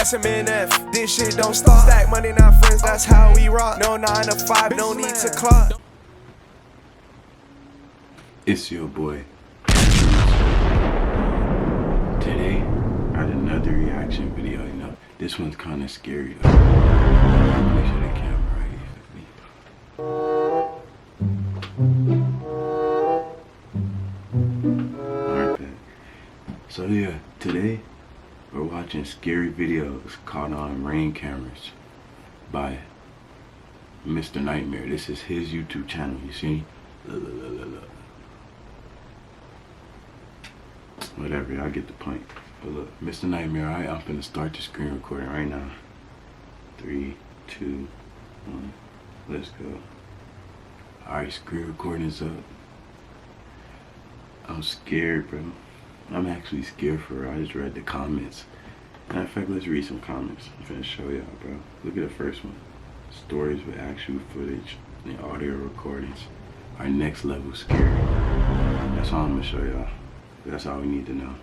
gas and if this shit don't stop. Stack money, not friends, that's how we rock. No 9 to 5, no need to clock. It's your boy. Today, I had another reaction video, you know. This one's kind of scary though. Make sure the camera right here. Alright then. So yeah, today we're watching scary videos caught on Ring cameras by Mr. Nightmare. This is his YouTube channel, you see? Look. Whatever, y'all get the point. But look, Mr. Nightmare, alright, I'm finna start the screen recording right now. 3, 2, 1, let's go. Alright, screen recording is up. I'm scared, bro. I'm actually scared for real. I just read the comments. Matter of fact, let's read some comments. I'm finna show y'all, bro. Look at the first one. Stories with actual footage and audio recordings are next level scary. That's all I'm gonna show y'all. That's all we need to know.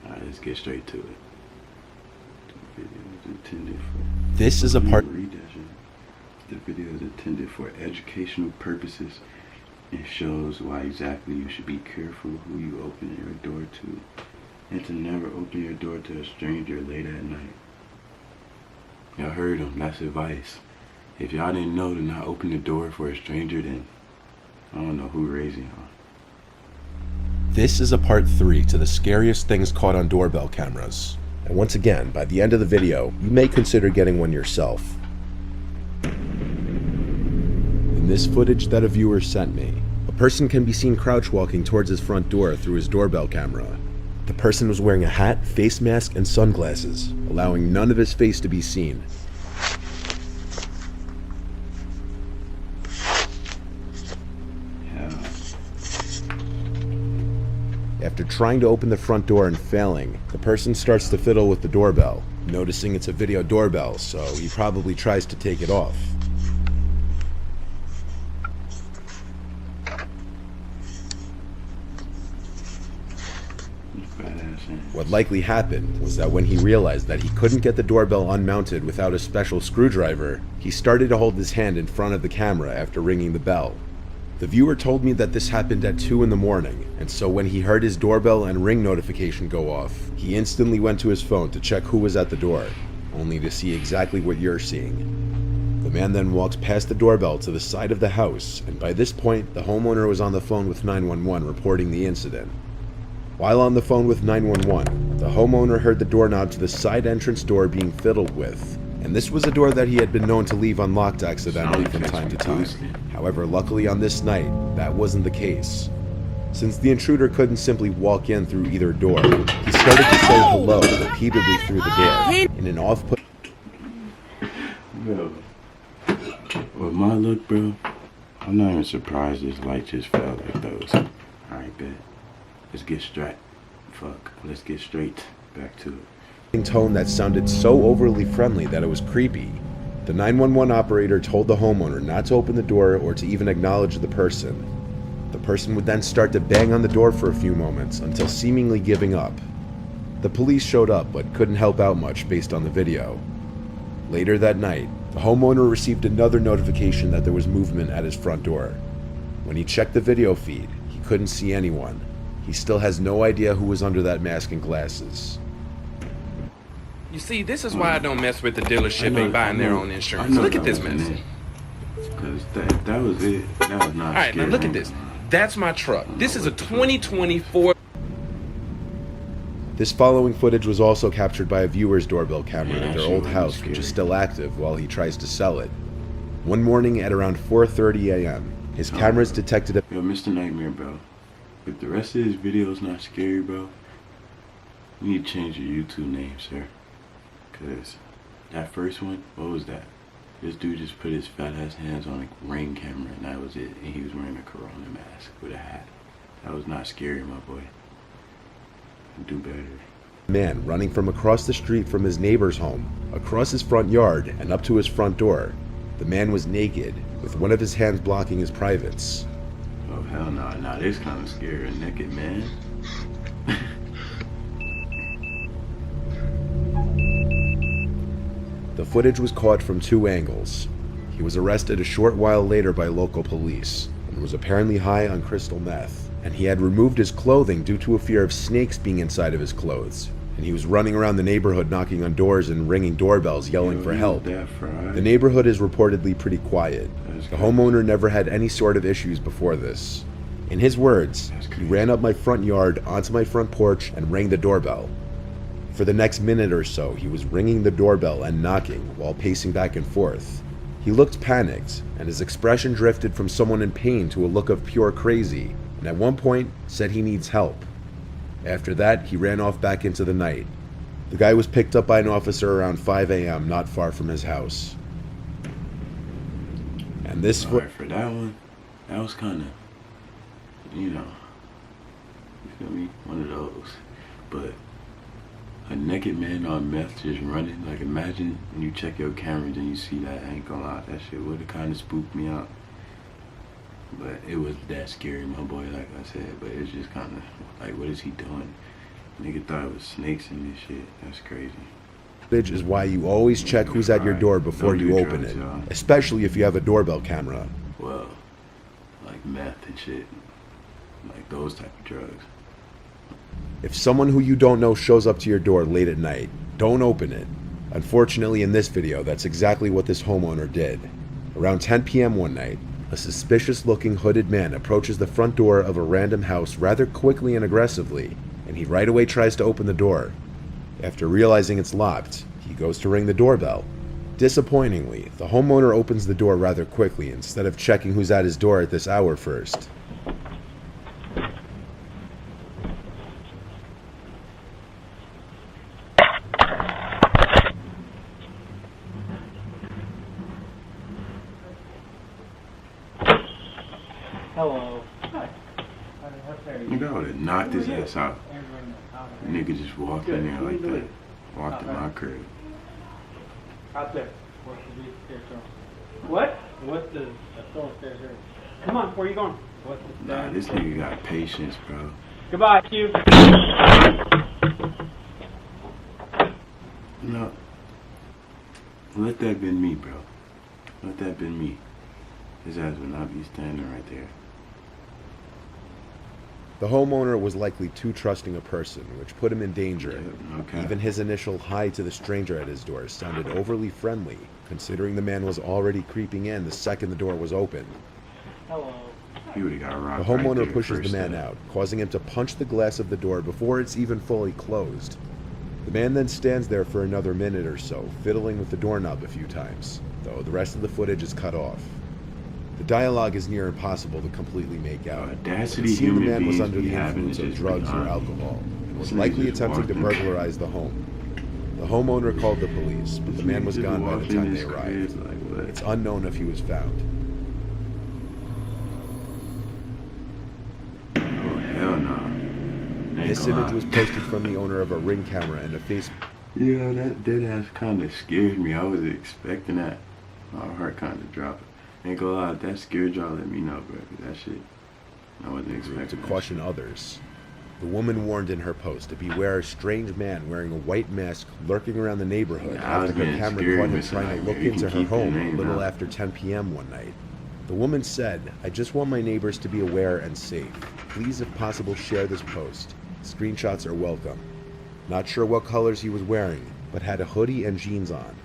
Alright, let's get straight to it. This is a part. The video is intended for educational purposes and shows why exactly you should be careful who you open your door to, and to never open your door to a stranger late at night. Y'all heard him, that's advice. If y'all didn't know to not open the door for a stranger, then I don't know who raising y'all. This is a part 3 to the scariest things caught on doorbell cameras. And once again, by the end of the video, you may consider getting one yourself. In this footage that a viewer sent me, a person can be seen crouch walking towards his front door through his doorbell camera. The person was wearing a hat, face mask, and sunglasses, allowing none of his face to be seen. After trying to open the front door and failing, the person starts to fiddle with the doorbell, noticing it's a video doorbell, so he probably tries to take it off. What likely happened was that when he realized that he couldn't get the doorbell unmounted without a special screwdriver, he started to hold his hand in front of the camera after ringing the bell. The viewer told me that this happened at 2 in the morning, and so when he heard his doorbell and ring notification go off, he instantly went to his phone to check who was at the door, only to see exactly what you're seeing. The man then walks past the doorbell to the side of the house, and by this point, the homeowner was on the phone with 911 reporting the incident. While on the phone with 911, the homeowner heard the doorknob to the side entrance door being fiddled with, and this was a door that he had been known to leave unlocked accidentally from time to time. However, luckily on this night, that wasn't the case. Since the intruder couldn't simply walk in through either door, he started to say hello repeatedly through the door, in an off-put... Bro, with my look, bro, I'm not even surprised this light just fell like those. Alright, bet. Let's get straight. Let's get straight back to it. Tone that sounded so overly friendly that it was creepy. The 911 operator told the homeowner not to open the door or to even acknowledge the person. The person would then start to bang on the door for a few moments until seemingly giving up. The police showed up but couldn't help out much based on the video. Later that night, the homeowner received another notification that there was movement at his front door. When he checked the video feed, he couldn't see anyone. He still has no idea who was under that mask and glasses. You see, this is why I don't mess with the dealership and buying their own insurance. Look at this mess. Because that was it. That was not. Alright, now look at this. That's my truck. This is a 2024. This following footage was also captured by a viewer's doorbell camera at their old house, which is still active while he tries to sell it. One morning at around 4:30 a.m., his cameras detected a... Yo, Mr. Nightmare, bro. If the rest of his video's not scary, bro, you need to change your YouTube name, sir. Because that first one, what was that? This dude just put his fat ass hands on a Ring camera and that was it. And he was wearing a Corona mask with a hat. That was not scary, my boy. Do better. Man running from across the street from his neighbor's home, across his front yard, and up to his front door. The man was naked, with one of his hands blocking his privates. Oh, hell no. Nah, this kind of scary. A naked man. The footage was caught from 2 angles. He was arrested a short while later by local police and was apparently high on crystal meth, and he had removed his clothing due to a fear of snakes being inside of his clothes, and he was running around the neighborhood knocking on doors and ringing doorbells yelling for help. The neighborhood is reportedly pretty quiet. The homeowner never had any sort of issues before this. In his words, he ran up my front yard onto my front porch and rang the doorbell. For the next minute or so, he was ringing the doorbell and knocking while pacing back and forth. He looked panicked, and his expression drifted from someone in pain to a look of pure crazy, and at one point said he needs help. After that, he ran off back into the night. The guy was picked up by an officer around 5 a.m. not far from his house. And this for that one, that was kind of, you feel me, one of those. But a naked man on meth just running, like imagine when you check your cameras and you see that, I ain't gonna lie, that shit would have kind of spooked me out. But it was that scary, my boy, like I said. But it's just kind of like, what is he doing? Nigga thought it was snakes in this shit. That's crazy. Bitch is why you always check who's at your door before you open it, especially if you have a doorbell camera. Well, like meth and shit, like those type of drugs. If someone who you don't know shows up to your door late at night, don't open it. Unfortunately, in this video, that's exactly what this homeowner did. Around 10 p.m. one night, a suspicious-looking hooded man approaches the front door of a random house rather quickly and aggressively, and he right away tries to open the door. After realizing it's locked, he goes to ring the doorbell. Disappointingly, the homeowner opens the door rather quickly instead of checking who's at his door at this hour first. Hello. Nigga, I would have knocked his ass out. The nigga just walked in there like that. Walked in my crib. Out there. What? What's the stairs here? Come on, where are you going? What's the Nah, this nigga got patience, bro. Goodbye, Q. No. Let that been me, bro. Let that been me. His ass would not be standing right there. The homeowner was likely too trusting a person, which put him in danger. Okay. Even his initial hi to the stranger at his door sounded overly friendly, considering the man was already creeping in the second the door was opened. Hello. He would have got robbed. The homeowner right there pushes the first man step. out, causing him to punch the glass of the door before it's even fully closed. The man then stands there for another minute or so, fiddling with the doorknob a few times, though the rest of the footage is cut off. The dialogue is near impossible to completely make out. Audacity It seemed the human man was beings under be the having influence to of just drugs be or honest. alcohol, and was This nigga likely just attempting to walked in. burglarize the home. The homeowner called the police, but the man was gone by the time they arrived. It's unknown if he was found. Oh, hell no. This image was posted from the owner of a Ring camera and a Facebook. Yeah, that dead ass kind of scared me. I was expecting that. My heart kind of dropped. Ain't gonna lie, if that scared y'all, let me know, bro. 'Cause that shit, I wasn't expecting. To that caution shit. others. The woman warned in her post to beware a strange man wearing a white mask lurking around the neighborhood Yeah, I was after her being camera scared, caught him but trying to like, look you into can her keep your home a name little out. after 10 p.m. one night. The woman said, "I just want my neighbors to be aware and safe. Please, if possible, share this post. Screenshots are welcome." Not sure what colors he was wearing, but had a hoodie and jeans on.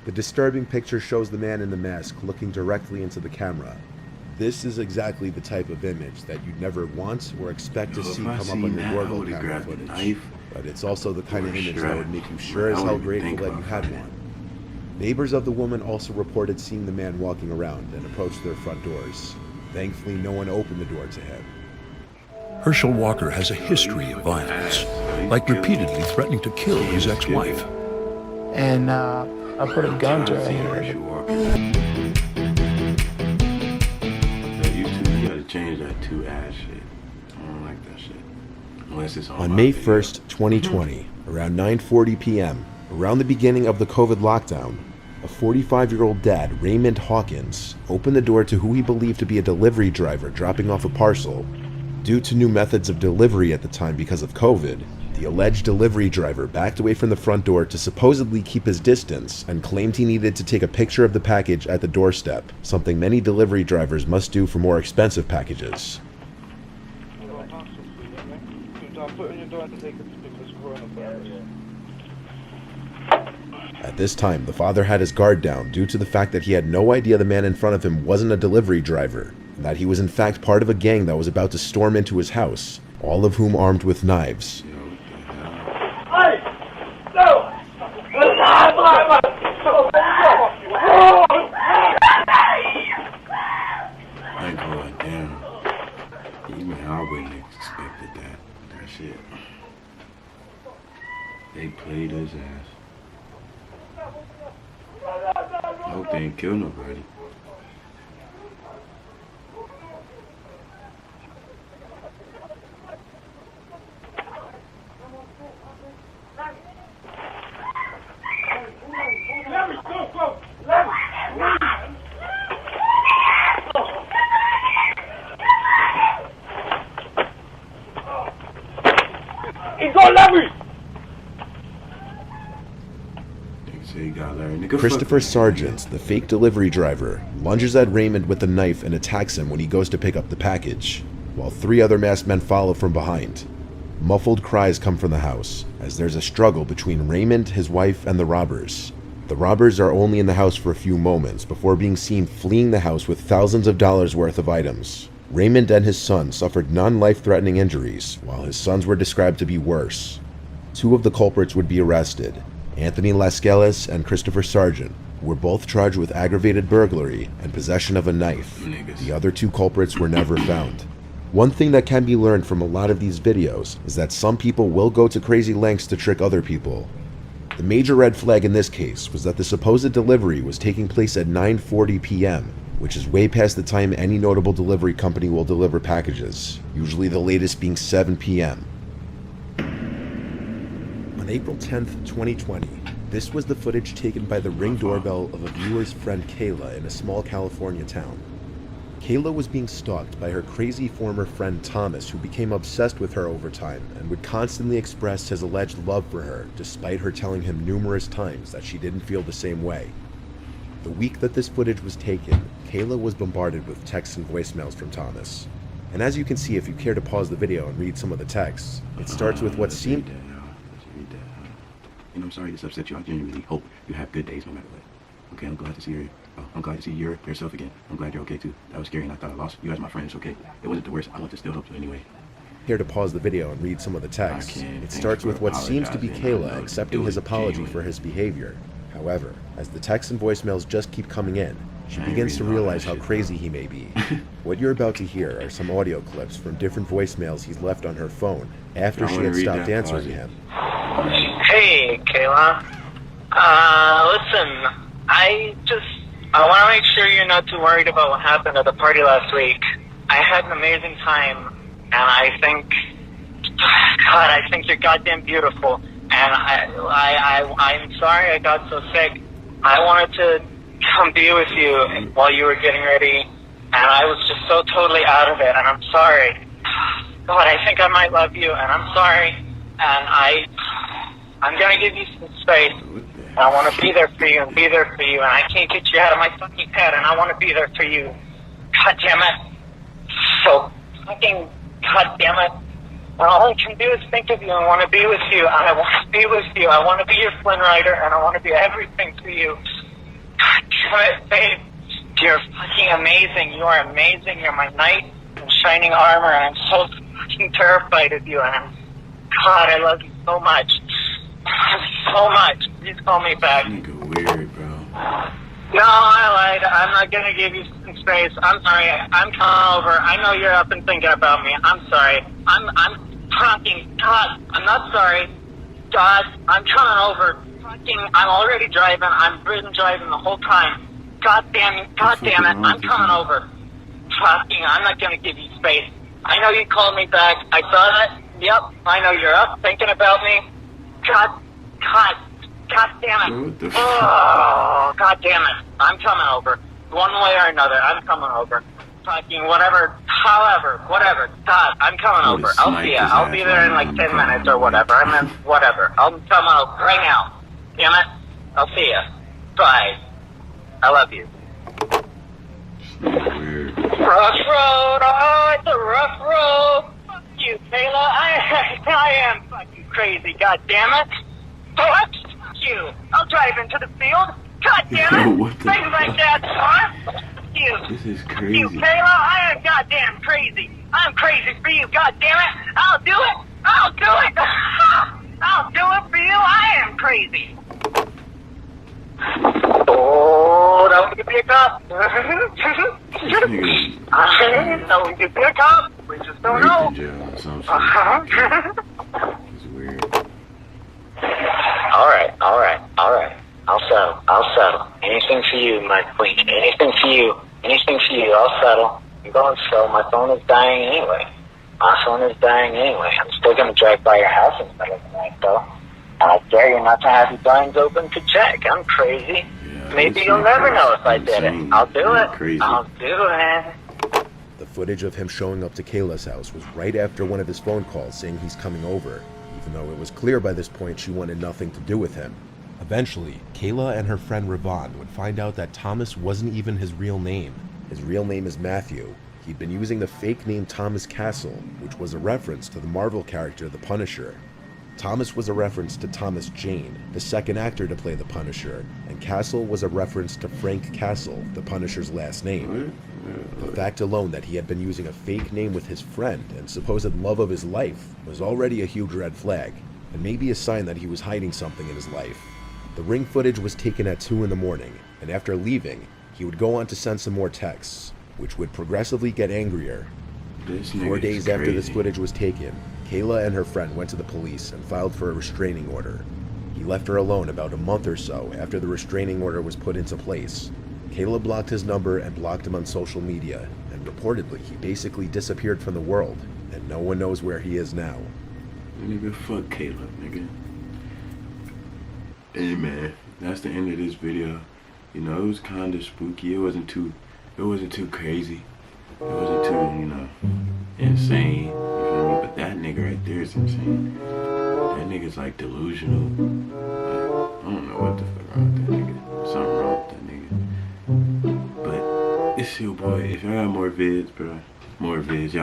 The disturbing picture shows the man in the mask looking directly into the camera. This is exactly the type of image that you'd never want or expect to Yo, if see I come up seen on your that, I doorbell would've camera grabbed a footage. knife But it's also the kind or of a image that strap. would make you sure I as hell wouldn't even grateful think that you about had that. one. Neighbors of the woman also reported seeing the man walking around and approached their front doors. Thankfully, no one opened the door to him. Herschel Walker has a history of violence, like repeatedly threatening to kill his ex-wife. And I put a gun to her head. You gotta change that two ass shit. I don't like that shit. Unless it's On my May video. 1st, 2020, around 9:40 p.m., around the beginning of the COVID lockdown, a 45-year-old dad, Raymond Hawkins, opened the door to who he believed to be a delivery driver dropping off a parcel. Due to new methods of delivery at the time because of COVID, The alleged delivery driver backed away from the front door to supposedly keep his distance and claimed he needed to take a picture of the package at the doorstep, something many delivery drivers must do for more expensive packages. At this time, the father had his guard down due to the fact that he had no idea the man in front of him wasn't a delivery driver, and that he was in fact part of a gang that was about to storm into his house, all of whom armed with knives. Like, oh, damn. Even I wouldn't have expected that. That shit. They played his ass. I hope they ain't kill nobody. Christopher Sargent, the fake delivery driver, lunges at Raymond with a knife and attacks him when he goes to pick up the package, while 3 other masked men follow from behind. Muffled cries come from the house, as there's a struggle between Raymond, his wife, and the robbers. The robbers are only in the house for a few moments before being seen fleeing the house with thousands of dollars worth of items. Raymond and his son suffered non-life-threatening injuries, while his sons were described to be worse. 2 of the culprits would be arrested, Anthony Lascelles and Christopher Sargent, who were both charged with aggravated burglary and possession of a knife. The other 2 culprits were never found. One thing that can be learned from a lot of these videos is that some people will go to crazy lengths to trick other people. The major red flag in this case was that the supposed delivery was taking place at 9:40 p.m., which is way past the time any notable delivery company will deliver packages, usually the latest being 7 p.m. On April 10th, 2020, this was the footage taken by the Ring doorbell of a viewer's friend Kayla in a small California town. Kayla was being stalked by her crazy former friend Thomas, who became obsessed with her over time and would constantly express his alleged love for her, despite her telling him numerous times that she didn't feel the same way. The week that this footage was taken, Kayla was bombarded with texts and voicemails from Thomas. And as you can see if you care to pause the video and read some of the texts, it starts with what seemed... You know, I'm sorry this upset you. I genuinely hope you have good days no matter what. Okay, I'm glad to see yourself again. I'm glad you're okay too. That was scary and I thought I lost you guys, my friends, okay? It wasn't the worst. I want to still help you anyway. Here to pause the video and read some of the texts. It starts with what seems to be Kayla accepting his apology for his behavior. However, as the texts and voicemails just keep coming in, she begins to realize how crazy he may be. What you're about to hear are some audio clips from different voicemails he's left on her phone after she had stopped answering him. Hey, Kayla. Listen, I want to make sure you're not too worried about what happened at the party last week. I had an amazing time, and I think you're goddamn beautiful. And I'm sorry I got so sick. I wanted to come be with you while you were getting ready, and I was just so totally out of it, and I'm sorry. God, I think I might love you, and I'm sorry, and I'm gonna give you some space. I want to be there for you and be there for you, and I can't get you out of my fucking head, and I want to be there for you. God damn it. So fucking god damn it. And all I can do is think of you and want to be with you, and I want to be with you. I want to be your Flynn Rider, and I want to be everything to you. God damn it, babe. You're fucking amazing. You are amazing. You're my knight in shining armor, and I'm so fucking terrified of you, and God, I love you so much. So much. Please call me back. Nigga weird, bro. No, I lied. I'm not gonna give you some space. I'm sorry. I'm coming over. I know you're up and thinking about me. I'm sorry. I'm fucking God. I'm not sorry. God, I'm coming over. Fucking, I'm already driving. I've been driving the whole time. God damn it. I'm coming over. Fucking, I'm not gonna give you space. I know you called me back. I saw that. Yep. I know you're up thinking about me. God damn it. Oh, God damn it. I'm coming over. One way or another, I'm coming over. fucking whatever, however, whatever. God, I'm coming I would've over. I'll sniped see ya. his I'll be ass there in right like now. 10 minutes or whatever. I mean, whatever. I'll come out right now. Damn it. I'll see ya. Bye. I love you. Weird. Rough road. Oh, it's a rough road. Fuck you, Kayla. I am fucking crazy. God damn it. Fuck you. I'll drive into the field. God damn it. What the Things like that, son. You. This is You, crazy. Kayla, I am goddamn crazy. I'm crazy for you, goddamn it. I'll do it. I'll do it. I'll do it for you. I am crazy. Oh, that would be a cop. That would be a cop. We just don't know. In jail or some shit. It's weird. Alright. I'll settle. Anything for you, my queen. Anything for you. I'll settle. I'm going slow. My phone is dying anyway. I'm still gonna drive by your house in the middle of the night, though. And I dare you not to have your blinds open to check. I'm crazy. Yeah, Maybe it's you'll not never know crazy. if I did it. Insane. I'll do You're it. crazy. I'll do it. The footage of him showing up to Kayla's house was right after one of his phone calls saying he's coming over, even though it was clear by this point she wanted nothing to do with him. Eventually, Kayla and her friend Ravon would find out that Thomas wasn't even his real name. His real name is Matthew. He'd been using the fake name Thomas Castle, which was a reference to the Marvel character The Punisher. Thomas was a reference to Thomas Jane, the second actor to play the Punisher, and Castle was a reference to Frank Castle, the Punisher's last name. The fact alone that he had been using a fake name with his friend and supposed love of his life was already a huge red flag, and maybe a sign that he was hiding something in his life. The ring footage was taken at 2 in the morning, and after leaving, he would go on to send some more texts, which would progressively get angrier. This 4 nigga's days after this crazy. footage was taken, Kayla and her friend went to the police and filed for a restraining order. He left her alone about a month or so after the restraining order was put into place. Kayla blocked his number and blocked him on social media, and reportedly he basically disappeared from the world, and no one knows where he is now. Nigga, fuck Kayla, nigga. Hey man, that's the end of this video. You know, it was kinda spooky. It wasn't too crazy. It wasn't too, insane. You feel me? But that nigga right there is insane. That nigga's like delusional. Like, I don't know what the fuck wrong with that nigga. Something wrong with that nigga. But it's your boy. If y'all got more vids, bro, y'all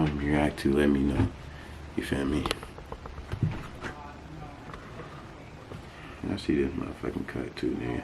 want me to react to, let me know. You feel me? I see this motherfucking cut too, nigga.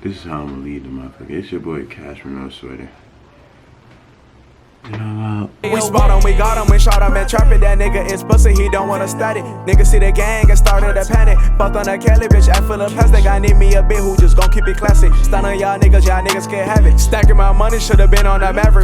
This is how I'm gonna lead the motherfucker. It's your boy Cashmernosweater. And I'm out. We spot him, we got him, we shot him and trapping. That nigga is pussy, he don't wanna study. Nigga see the gang and started a panic. Fucked on a Kelly, bitch, I full of plastic. I need me a bitch who just gon' keep it classy. Stun on y'all niggas can't have it. Stacking my money, should've been on the Maverick.